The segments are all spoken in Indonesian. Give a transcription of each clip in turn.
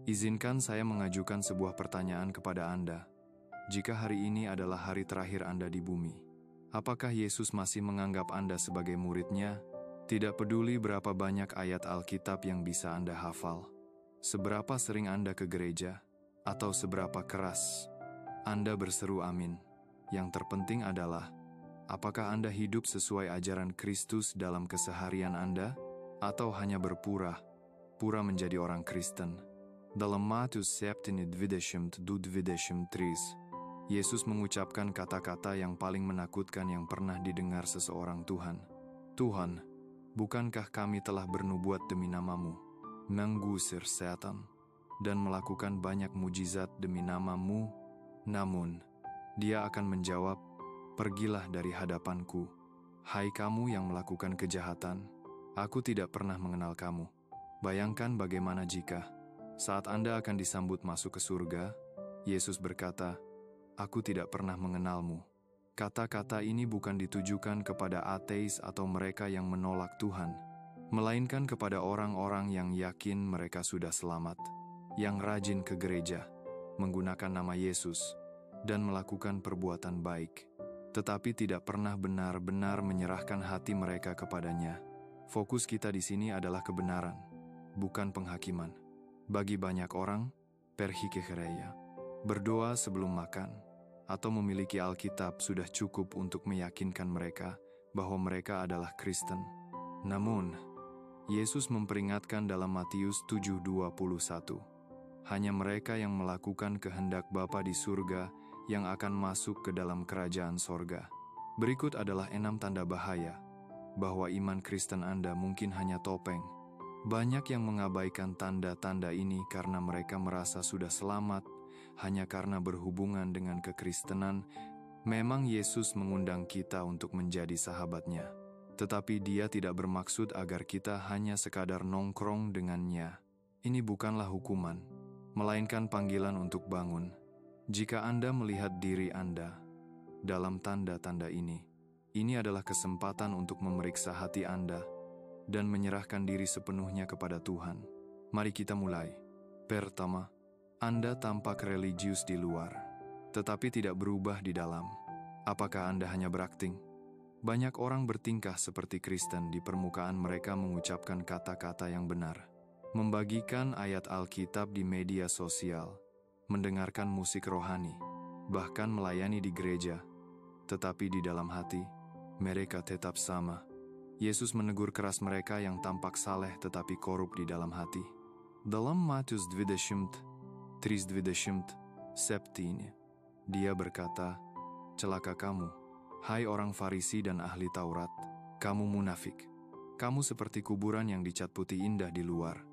Izinkan saya mengajukan sebuah pertanyaan kepada Anda. Jika hari ini adalah hari terakhir Anda di bumi, apakah Yesus masih menganggap Anda sebagai murid-Nya? Tidak peduli berapa banyak ayat Alkitab yang bisa Anda hafal, seberapa sering Anda ke gereja, atau seberapa keras Anda berseru amin. Yang terpenting adalah, apakah Anda hidup sesuai ajaran Kristus dalam keseharian Anda, atau hanya berpura-pura menjadi orang Kristen? Dalam Matius 17:23, Yesus mengucapkan kata-kata yang paling menakutkan yang pernah didengar seseorang Tuhan. Tuhan, bukankah kami telah bernubuat demi nama-Mu, mengusir setan, dan melakukan banyak mujizat demi nama-Mu? Namun, Dia akan menjawab, "Pergilah dari hadapanku, hai kamu yang melakukan kejahatan. Aku tidak pernah mengenal kamu." Bayangkan bagaimana jika saat Anda akan disambut masuk ke surga, Yesus berkata, "Aku tidak pernah mengenalmu." Kata-kata ini bukan ditujukan kepada ateis atau mereka yang menolak Tuhan, melainkan kepada orang-orang yang yakin mereka sudah selamat, yang rajin ke gereja, menggunakan nama Yesus, dan melakukan perbuatan baik, tetapi tidak pernah benar-benar menyerahkan hati mereka kepadanya. Fokus kita di sini adalah kebenaran, bukan penghakiman. Bagi banyak orang, perhikehereya, berdoa sebelum makan, atau memiliki Alkitab sudah cukup untuk meyakinkan mereka bahwa mereka adalah Kristen. Namun, Yesus memperingatkan dalam Matius 7:21, hanya mereka yang melakukan kehendak Bapa di surga yang akan masuk ke dalam kerajaan sorga. Berikut adalah 6 tanda bahaya bahwa iman Kristen Anda mungkin hanya topeng. Banyak yang mengabaikan tanda-tanda ini karena mereka merasa sudah selamat hanya karena berhubungan dengan kekristenan. Memang Yesus mengundang kita untuk menjadi sahabatnya, tetapi Dia tidak bermaksud agar kita hanya sekadar nongkrong dengannya. Ini bukanlah hukuman, melainkan panggilan untuk bangun. Jika Anda melihat diri Anda dalam tanda-tanda ini adalah kesempatan untuk memeriksa hati Anda dan menyerahkan diri sepenuhnya kepada Tuhan. Mari kita mulai. Pertama, Anda tampak religius di luar, tetapi tidak berubah di dalam. Apakah Anda hanya berakting? Banyak orang bertingkah seperti Kristen di permukaan. Mereka mengucapkan kata-kata yang benar, membagikan ayat Alkitab di media sosial, mendengarkan musik rohani, bahkan melayani di gereja. Tetapi di dalam hati, mereka tetap sama. Yesus menegur keras mereka yang tampak saleh tetapi korup di dalam hati. Dalam Matius 23:27, Dia berkata, "Celaka kamu, hai orang Farisi dan ahli Taurat, kamu munafik. Kamu seperti kuburan yang dicat putih indah di luar,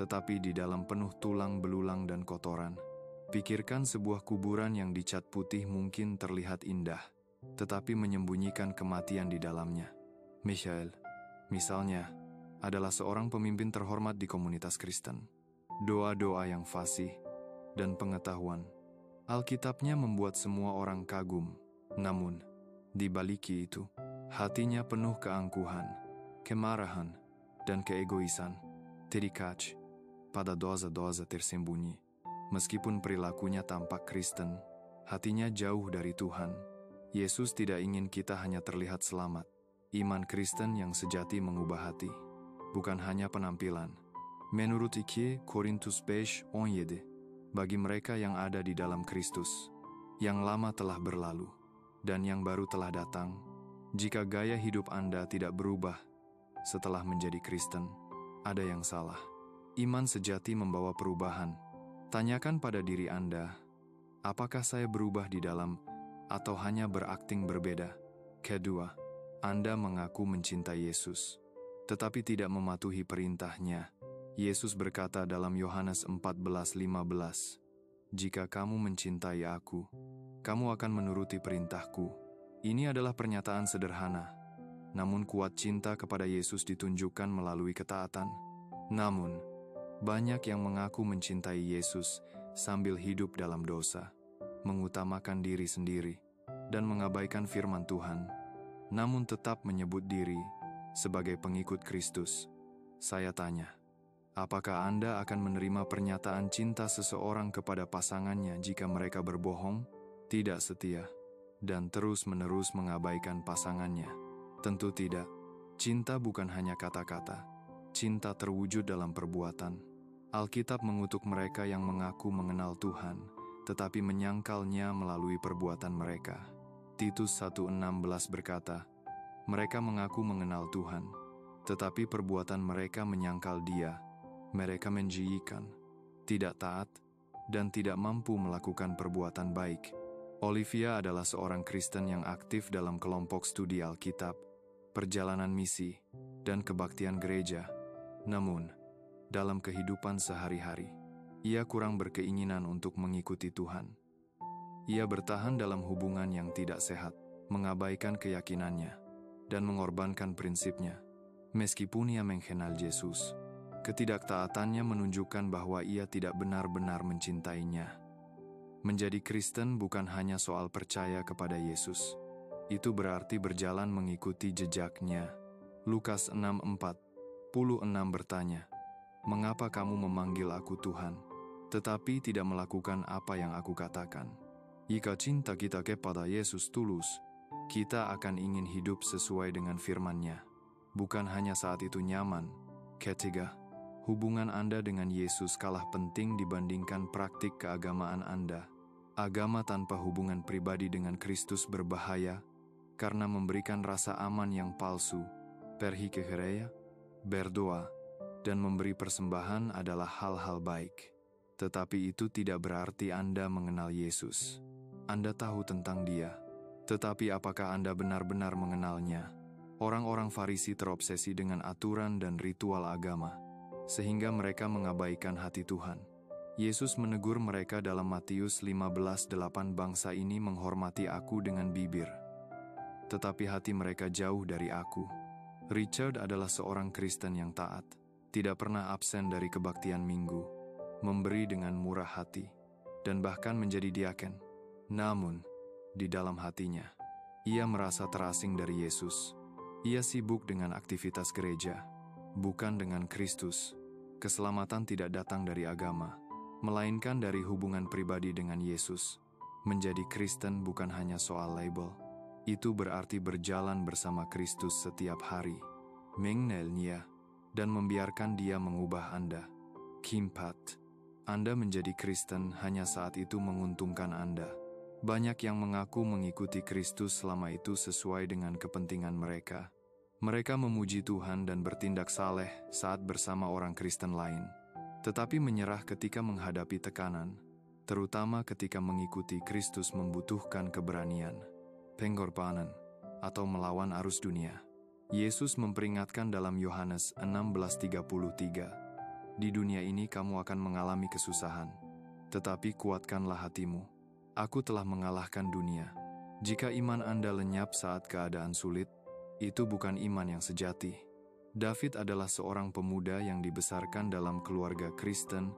tetapi di dalam penuh tulang belulang dan kotoran." Pikirkan sebuah kuburan yang dicat putih mungkin terlihat indah, tetapi menyembunyikan kematian di dalamnya. Michael, misalnya, adalah seorang pemimpin terhormat di komunitas Kristen. Doa-doa yang fasih dan pengetahuan Alkitabnya membuat semua orang kagum. Namun, di balik itu, hatinya penuh keangkuhan, kemarahan, dan keegoisan. Terikat pada dosa-dosa tersembunyi. Meskipun perilakunya tampak Kristen, hatinya jauh dari Tuhan. Yesus tidak ingin kita hanya terlihat selamat. Iman Kristen yang sejati mengubah hati, bukan hanya penampilan. Menurut 2 Korintus 5:17, bagi mereka yang ada di dalam Kristus, yang lama telah berlalu, dan yang baru telah datang. Jika gaya hidup Anda tidak berubah setelah menjadi Kristen, ada yang salah. Iman sejati membawa perubahan. Tanyakan pada diri Anda, apakah saya berubah di dalam atau hanya berakting berbeda? Kedua, Anda mengaku mencintai Yesus, tetapi tidak mematuhi perintah-Nya. Yesus berkata dalam Yohanes 14:15, "Jika kamu mencintai Aku, kamu akan menuruti perintah-Ku." Ini adalah pernyataan sederhana, namun kuat cinta kepada Yesus ditunjukkan melalui ketaatan. Namun, banyak yang mengaku mencintai Yesus sambil hidup dalam dosa, mengutamakan diri sendiri, dan mengabaikan firman Tuhan, namun tetap menyebut diri sebagai pengikut Kristus. Saya tanya, Apakah Anda akan menerima pernyataan cinta seseorang kepada pasangannya jika mereka berbohong, tidak setia, dan terus-menerus mengabaikan pasangannya? Tentu tidak. Cinta bukan hanya kata-kata. Cinta terwujud dalam perbuatan. Alkitab mengutuk mereka yang mengaku mengenal Tuhan, tetapi menyangkalnya melalui perbuatan mereka. Titus 1:16 berkata, mereka mengaku mengenal Tuhan, tetapi perbuatan mereka menyangkal Dia. Mereka menjijikan, tidak taat, dan tidak mampu melakukan perbuatan baik. Olivia adalah seorang Kristen yang aktif dalam kelompok studi Alkitab, perjalanan misi, dan kebaktian gereja. Namun, dalam kehidupan sehari-hari, ia kurang berkeinginan untuk mengikuti Tuhan. Ia bertahan dalam hubungan yang tidak sehat, mengabaikan keyakinannya, dan mengorbankan prinsipnya. Meskipun ia mengenal Yesus, ketidaktaatannya menunjukkan bahwa ia tidak benar-benar mencintainya. Menjadi Kristen bukan hanya soal percaya kepada Yesus. Itu berarti berjalan mengikuti jejaknya. Lukas 6:46 bertanya, mengapa kamu memanggil aku Tuhan, tetapi tidak melakukan apa yang aku katakan? Jika cinta kita kepada Yesus tulus, kita akan ingin hidup sesuai dengan firman-Nya. Bukan hanya saat itu nyaman. Ketiga, hubungan Anda dengan Yesus kalah penting dibandingkan praktik keagamaan Anda. Agama tanpa hubungan pribadi dengan Kristus berbahaya karena memberikan rasa aman yang palsu. Pergi ke gereja, berdoa, dan memberi persembahan adalah hal-hal baik. Tetapi itu tidak berarti Anda mengenal Yesus. Anda tahu tentang Dia, tetapi apakah Anda benar-benar mengenalnya? Orang-orang Farisi terobsesi dengan aturan dan ritual agama, sehingga mereka mengabaikan hati Tuhan. Yesus menegur mereka dalam Matius 15:8, bangsa ini menghormati aku dengan bibir, tetapi hati mereka jauh dari aku. Richard adalah seorang Kristen yang taat, tidak pernah absen dari kebaktian minggu, memberi dengan murah hati, dan bahkan menjadi diaken. Namun, di dalam hatinya, ia merasa terasing dari Yesus. Ia sibuk dengan aktivitas gereja, bukan dengan Kristus. Keselamatan tidak datang dari agama, melainkan dari hubungan pribadi dengan Yesus. Menjadi Kristen bukan hanya soal label. Itu berarti berjalan bersama Kristus setiap hari, mengenalnya, dan membiarkan Dia mengubah Anda. Keempat, Anda menjadi Kristen hanya saat itu menguntungkan Anda. Banyak yang mengaku mengikuti Kristus selama itu sesuai dengan kepentingan mereka. Mereka memuji Tuhan dan bertindak saleh saat bersama orang Kristen lain, tetapi menyerah ketika menghadapi tekanan, terutama ketika mengikuti Kristus membutuhkan keberanian, pengorbanan, atau melawan arus dunia. Yesus memperingatkan dalam Yohanes 16:33, di dunia ini kamu akan mengalami kesusahan, tetapi kuatkanlah hatimu. Aku telah mengalahkan dunia. Jika iman Anda lenyap saat keadaan sulit, itu bukan iman yang sejati. David adalah seorang pemuda yang dibesarkan dalam keluarga Kristen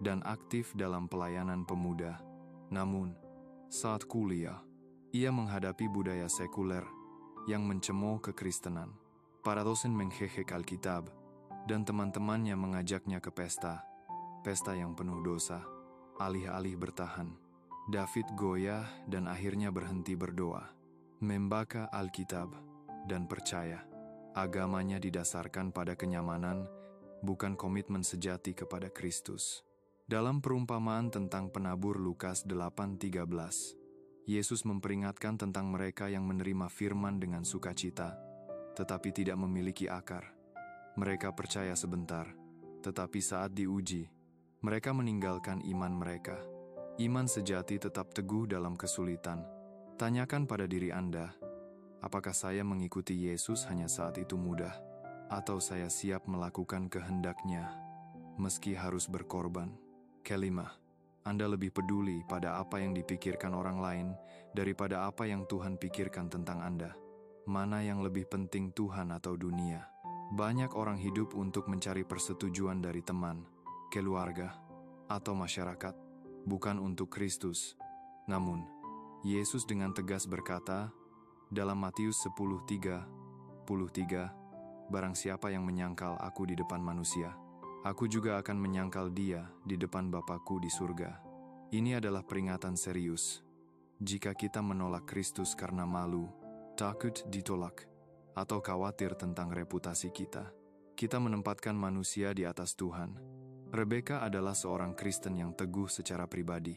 dan aktif dalam pelayanan pemuda. Namun, saat kuliah, ia menghadapi budaya sekuler yang mencemooh kekristenan. Para dosen menghehek Alkitab, dan teman-temannya mengajaknya ke pesta yang penuh dosa. Alih-alih bertahan, David goyah dan akhirnya berhenti berdoa, membaca Alkitab, dan percaya. Agamanya didasarkan pada kenyamanan, bukan komitmen sejati kepada Kristus. Dalam perumpamaan tentang penabur Lukas 8:13, Yesus memperingatkan tentang mereka yang menerima firman dengan sukacita, tetapi tidak memiliki akar. Mereka percaya sebentar, tetapi saat diuji, mereka meninggalkan iman mereka. Iman sejati tetap teguh dalam kesulitan. Tanyakan pada diri Anda, apakah saya mengikuti Yesus hanya saat itu mudah, atau saya siap melakukan kehendak-Nya, meski harus berkorban? Kelima, Anda lebih peduli pada apa yang dipikirkan orang lain daripada apa yang Tuhan pikirkan tentang Anda. Mana yang lebih penting, Tuhan atau dunia? Banyak orang hidup untuk mencari persetujuan dari teman, keluarga, atau masyarakat, bukan untuk Kristus. Namun, Yesus dengan tegas berkata, dalam Matius 10:33, barang siapa yang menyangkal aku di depan manusia, Aku juga akan menyangkal dia di depan Bapakku di surga. Ini adalah peringatan serius. Jika kita menolak Kristus karena malu, takut ditolak, atau khawatir tentang reputasi kita, kita menempatkan manusia di atas Tuhan. Rebeka adalah seorang Kristen yang teguh secara pribadi,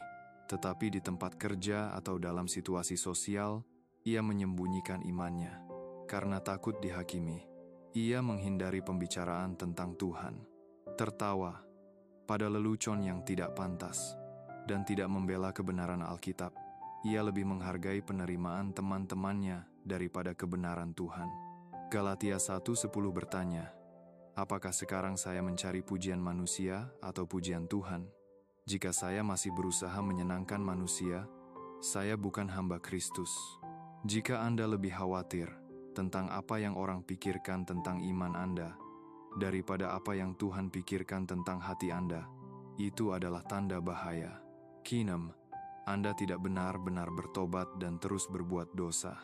tetapi di tempat kerja atau dalam situasi sosial, ia menyembunyikan imannya. Karena takut dihakimi, ia menghindari pembicaraan tentang Tuhan, tertawa pada lelucon yang tidak pantas, dan tidak membela kebenaran Alkitab. Ia lebih menghargai penerimaan teman-temannya daripada kebenaran Tuhan. Galatia 1:10 bertanya, apakah sekarang saya mencari pujian manusia atau pujian Tuhan? Jika saya masih berusaha menyenangkan manusia, saya bukan hamba Kristus. Jika Anda lebih khawatir tentang apa yang orang pikirkan tentang iman Anda daripada apa yang Tuhan pikirkan tentang hati Anda, itu adalah tanda bahaya. Keenum, Anda tidak benar-benar bertobat dan terus berbuat dosa.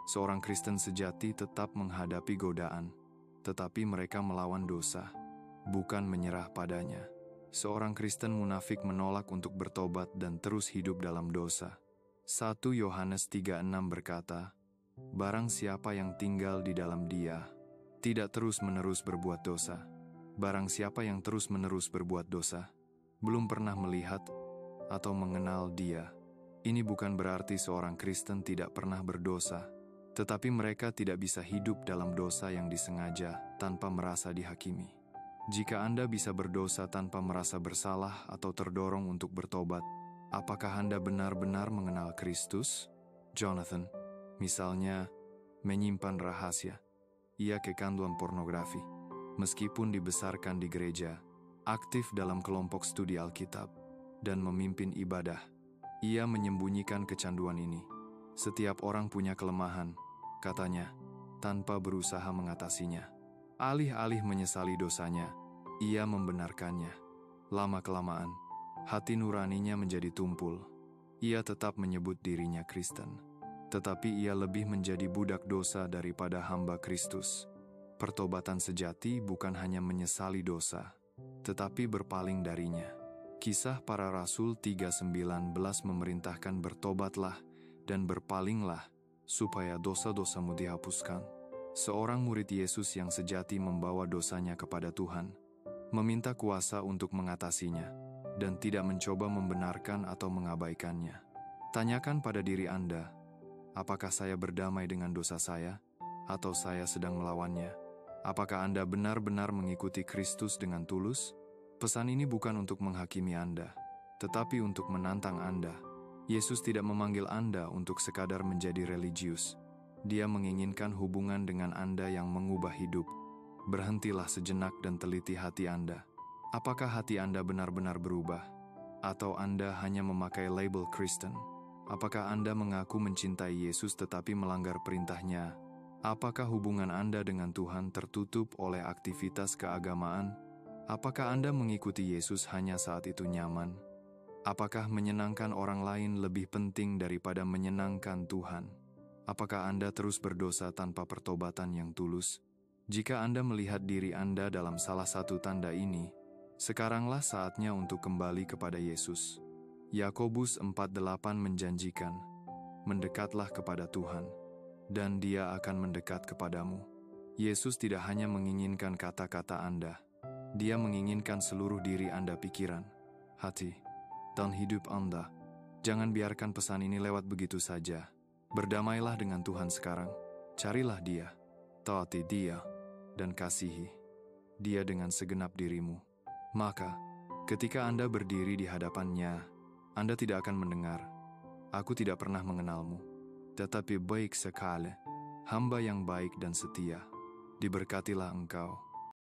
Seorang Kristen sejati tetap menghadapi godaan, tetapi mereka melawan dosa, bukan menyerah padanya. Seorang Kristen munafik menolak untuk bertobat dan terus hidup dalam dosa. 1 Yohanes 3:6 berkata, barang siapa yang tinggal di dalam Dia, tidak terus-menerus berbuat dosa. Barang siapa yang terus-menerus berbuat dosa, belum pernah melihat atau mengenal Dia. Ini bukan berarti seorang Kristen tidak pernah berdosa, tetapi mereka tidak bisa hidup dalam dosa yang disengaja tanpa merasa dihakimi. Jika Anda bisa berdosa tanpa merasa bersalah atau terdorong untuk bertobat, apakah Anda benar-benar mengenal Kristus? Jonathan, misalnya, menyimpan rahasia. Ia kecanduan pornografi. Meskipun dibesarkan di gereja, aktif dalam kelompok studi Alkitab, dan memimpin ibadah, ia menyembunyikan kecanduan ini. Setiap orang punya kelemahan, katanya, tanpa berusaha mengatasinya. Alih-alih menyesali dosanya, ia membenarkannya. Lama-kelamaan, hati nuraninya menjadi tumpul. Ia tetap menyebut dirinya Kristen, tetapi ia lebih menjadi budak dosa daripada hamba Kristus. Pertobatan sejati bukan hanya menyesali dosa, tetapi berpaling darinya. Kisah Para Rasul 3:19 memerintahkan bertobatlah dan berpalinglah supaya dosa-dosamu dihapuskan. Seorang murid Yesus yang sejati membawa dosanya kepada Tuhan, meminta kuasa untuk mengatasinya, dan tidak mencoba membenarkan atau mengabaikannya. Tanyakan pada diri Anda, apakah saya berdamai dengan dosa saya, atau saya sedang melawannya? Apakah Anda benar-benar mengikuti Kristus dengan tulus? Pesan ini bukan untuk menghakimi Anda, tetapi untuk menantang Anda. Yesus tidak memanggil Anda untuk sekadar menjadi religius. Dia menginginkan hubungan dengan Anda yang mengubah hidup. Berhentilah sejenak dan teliti hati Anda. Apakah hati Anda benar-benar berubah? Atau Anda hanya memakai label Kristen? Apakah Anda mengaku mencintai Yesus tetapi melanggar perintahnya? Apakah hubungan Anda dengan Tuhan tertutup oleh aktivitas keagamaan? Apakah Anda mengikuti Yesus hanya saat itu nyaman? Apakah menyenangkan orang lain lebih penting daripada menyenangkan Tuhan? Apakah Anda terus berdosa tanpa pertobatan yang tulus? Jika Anda melihat diri Anda dalam salah satu tanda ini, sekaranglah saatnya untuk kembali kepada Yesus. Yakobus 4:8 menjanjikan, mendekatlah kepada Tuhan, dan Dia akan mendekat kepadamu. Yesus tidak hanya menginginkan kata-kata Anda, Dia menginginkan seluruh diri Anda, pikiran, hati, dan hidup Anda. Jangan biarkan pesan ini lewat begitu saja. Berdamailah dengan Tuhan sekarang. Carilah Dia, taati Dia, dan kasihi Dia dengan segenap dirimu. Maka, ketika Anda berdiri di hadapan-Nya, Anda tidak akan mendengar, "Aku tidak pernah mengenalmu." Tetapi baik sekali, hamba yang baik dan setia, diberkatilah engkau.